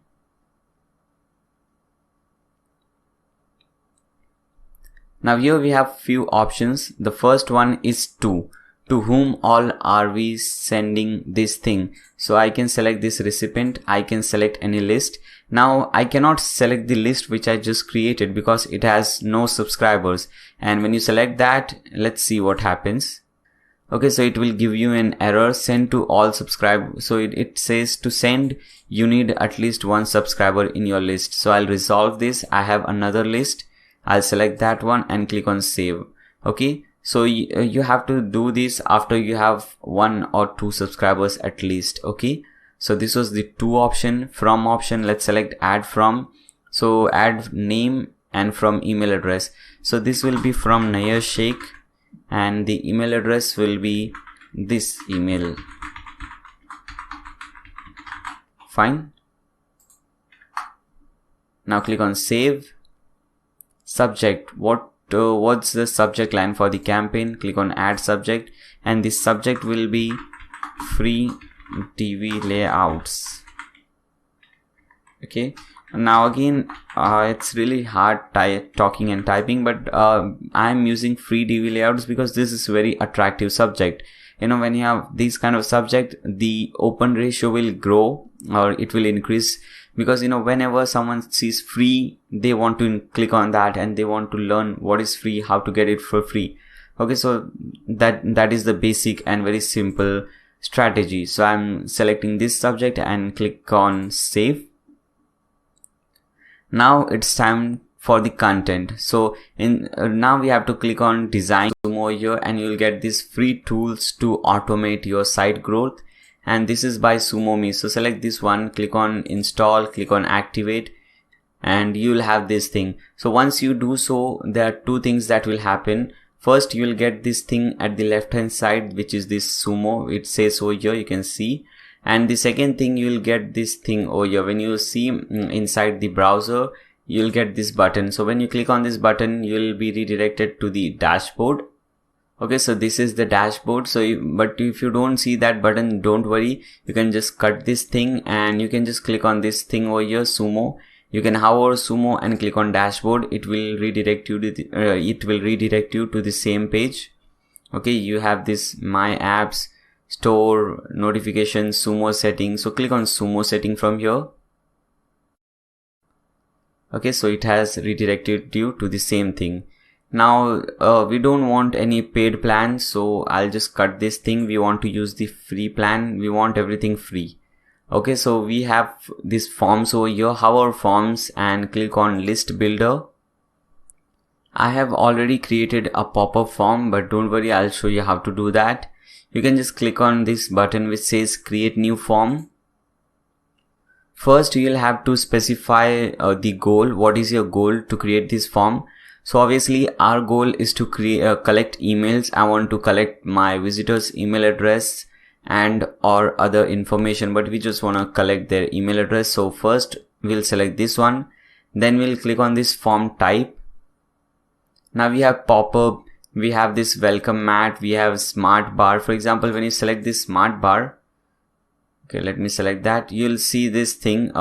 Now here we have few options. The first one is to whom all are we sending this thing. So I can select this recipient. I can select any list. Now I cannot select the list which I just created because it has no subscribers. And when you select that, let's see what happens. Okay, so it will give you an error, send to all subscribers. So it says to send, you need at least one subscriber in your list. So I'll resolve this. I have another list. I'll select that one and click on save. Okay, so you have to do this after you have 1 or 2 subscribers at least. Okay, so this was the to option. From option, let's select add from. So add name and from email address. So this will be from Naya Sheikh. And the email address will be this email. Fine. Now click on save. Subject. What's the subject line for the campaign? Click on add subject, and the subject will be free TV layouts. Okay. Now again, it's really hard talking and typing, but I'm using free DV layouts because this is very attractive subject. You know, when you have this kind of subject, the open ratio will grow or it will increase, because you know, whenever someone sees free, they want to click on that and they want to learn what is free, how to get it for free. Okay, so that is the basic and very simple strategy. So I'm selecting this subject and click on save. Now it's time for the content. So now we have to click on design Sumo here, and you'll get these free tools to automate your site growth, and this is by SumoMe. So select this one, click on install, click on activate, and you'll have this thing. So once you do so, there are 2 things that will happen. First, you'll get this thing at the left hand side, which is this Sumo. It says over here, you can see. And the second thing, you'll get this thing over here. When you see inside the browser, you'll get this button. So when you click on this button, you'll be redirected to the dashboard. Okay, so this is the dashboard. So but if you don't see that button, don't worry. You can just cut this thing and you can just click on this thing over here, Sumo. You can hover Sumo and click on dashboard. It will redirect you to the same page. Okay, you have this my apps, store, notifications, Sumo settings. So click on Sumo setting from here. Okay, so it has redirected you to the same thing. Now we don't want any paid plan, so I'll just cut this thing. We want to use the free plan. We want everything free. Okay, so we have these forms over here. Hover forms and click on list builder. I have already created a pop-up form, but don't worry, I'll show you how to do that. You can just click on this button which says create new form. First, you'll have to specify the goal. What is your goal to create this form? So obviously our goal is to collect emails. I want to collect my visitors' email address and or other information, but we just want to collect their email address. So first we'll select this one, then we'll click on this form type. Now we have pop-up, we have this welcome mat, we have smart bar. For example, when you select this smart bar, okay, let me select that, you'll see this thing,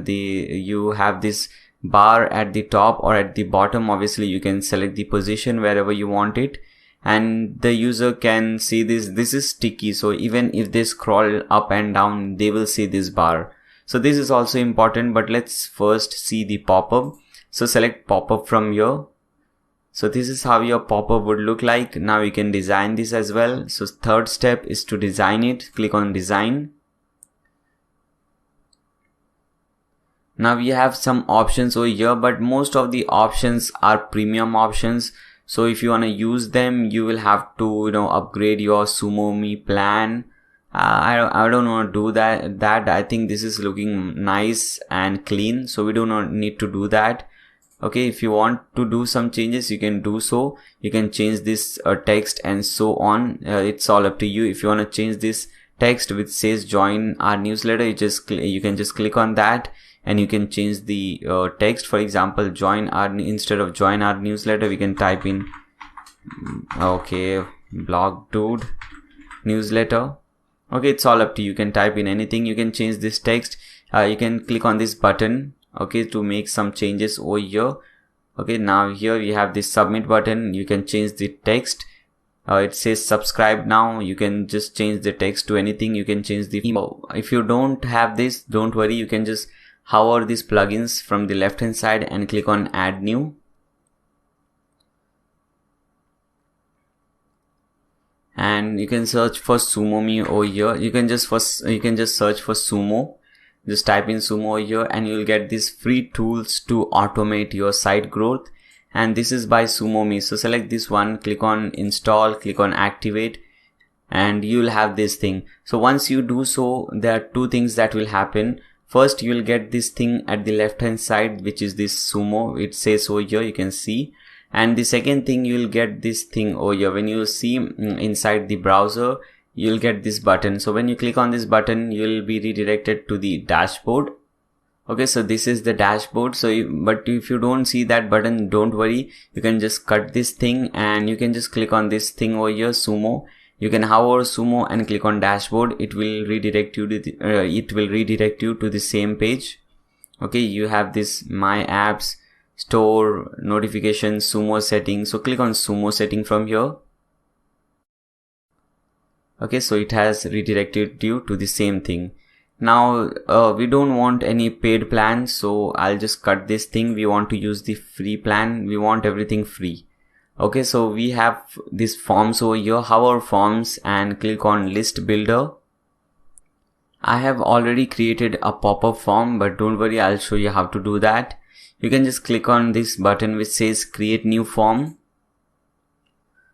you have this bar at the top or at the bottom. Obviously you can select the position wherever you want it, and the user can see this is sticky, so even if they scroll up and down, they will see this bar. So this is also important, but let's first see the pop-up. So select pop-up from here. So this is how your pop-up would look like. Now you can design this as well. So third step is to design it. Click on design. Now we have some options over here, but most of the options are premium options. So if you want to use them, you will have to, upgrade your SumoMe plan. I don't want to do that. I think this is looking nice and clean, so we do not need to do that. Okay, if you want to do some changes, you can do so. You can change this text and so on. It's all up to you. If you want to change this text which says join our newsletter, you can just click on that and you can change the text. For example, instead of join our newsletter, we can type in blog dude newsletter. Okay, it's all up to you. You can type in anything. You can change this text. You can click on this button, okay, to make some changes over here. Okay, now here we have this submit button. You can change the text. It says subscribe now. You can just change the text to anything. You can change the email. If you don't have this, don't worry. You can just hover these plugins from the left hand side and click on add new. And you can search for SumoMe over here. You can just search for Sumo. Just type in Sumo over here and you'll get these free tools to automate your site growth. And this is by SumoMe. So select this one, click on install, click on activate, and you'll have this thing. So once you do so, there are two things that will happen. First, you will get this thing at the left hand side, which is this Sumo. It says over here, you can see. And the second thing, you will get this thing over here. When you see inside the browser, you'll get this button. So when you click on this button, you'll be redirected to the dashboard. Okay, so this is the dashboard. But if you don't see that button, don't worry. You can just cut this thing and you can just click on this thing over here, Sumo. You can hover Sumo and click on dashboard. It will redirect you to the same page. Okay, you have this my apps, store, notifications, Sumo settings. So click on Sumo setting from here. Okay, so it has redirected you to the same thing. Now we don't want any paid plan, so I'll just cut this thing. We want to use the free plan. We want everything free. Okay, so we have these forms over here. Hover forms and click on list builder. I have already created a pop-up form, but don't worry, I'll show you how to do that. You can just click on this button which says create new form.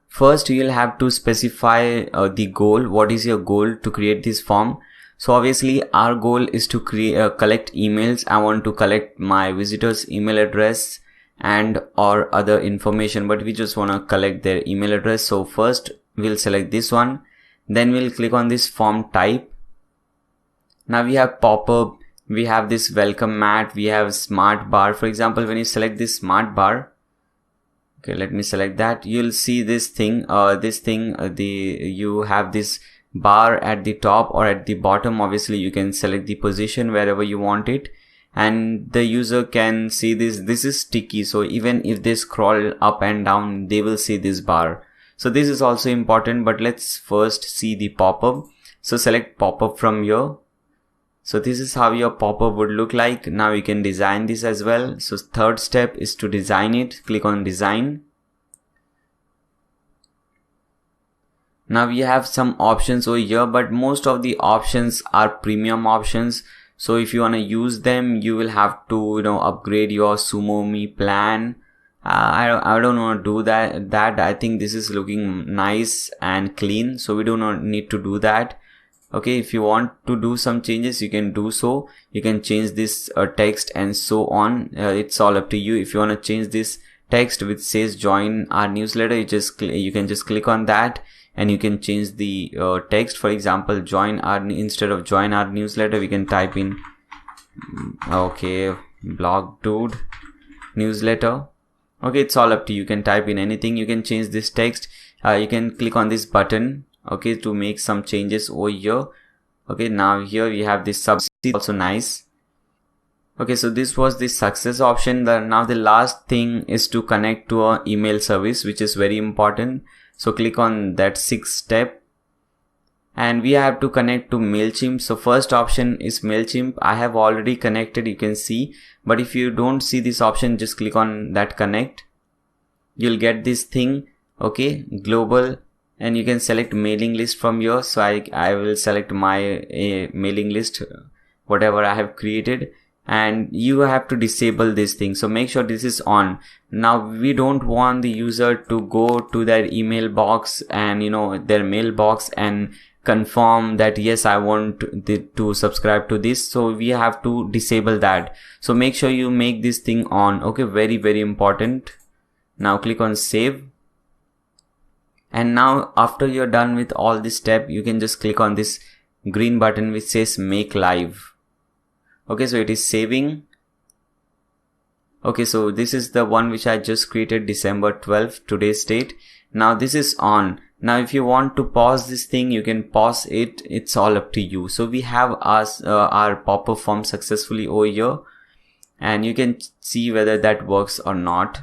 First, you'll have to specify the goal. What is your goal to create this form? So obviously our goal is to collect emails. I want to collect my visitors' email address and or other information, but we just want to collect their email address. So first we'll select this one, then we'll click on this form type. Now we have pop-up, we have this welcome mat, we have smart bar. For example, when you select this smart bar, okay, let me select that, you'll see this thing, you have this bar at the top or at the bottom. Obviously you can select the position wherever you want it, and the user can see this is sticky, so even if they scroll up and down, they will see this bar. So this is also important, but let's first see the pop-up. So select pop-up from here. So this is how your pop-up would look like. Now you can design this as well. So third step is to design it. Click on design. Now we have some options over here, but most of the options are premium options. So if you want to use them, you will have to, upgrade your SumoMe plan. I don't want to do that. I think this is looking nice and clean, so we do not need to do that. Okay, if you want to do some changes, you can do so. You can change this text and so on. It's all up to you. If you want to change this text which says join our newsletter, you can just click on that and you can change the text. For example, instead of join our newsletter, we can type in blog dude newsletter. Okay, it's all up to you. You can type in anything. You can change this text. You can click on this button, okay, to make some changes over here. Okay, now here we have this sub, also nice. Okay, so this was the success option. Now the last thing is to connect to our email service, which is very important. So click on that 6th step and we have to connect to MailChimp. So first option is MailChimp. I have already connected, you can see, but if you don't see this option, just click on that connect. You'll get this thing, okay, global, and you can select mailing list from here. So I will select my mailing list, whatever I have created, and you have to disable this thing. So make sure this is on. Now we don't want the user to go to their email box and their mailbox and confirm that yes, I want to subscribe to this. So we have to disable that. So make sure you make this thing on. Okay, very, very important. Now click on save. And now after you're done with all this step, you can just click on this green button which says make live. Okay, so it is saving. Okay, so this is the one which I just created, December 12th, today's date. Now this is on. Now if you want to pause this thing, you can pause it. It's all up to you. So we have our pop-up form successfully over here, and you can see whether that works or not.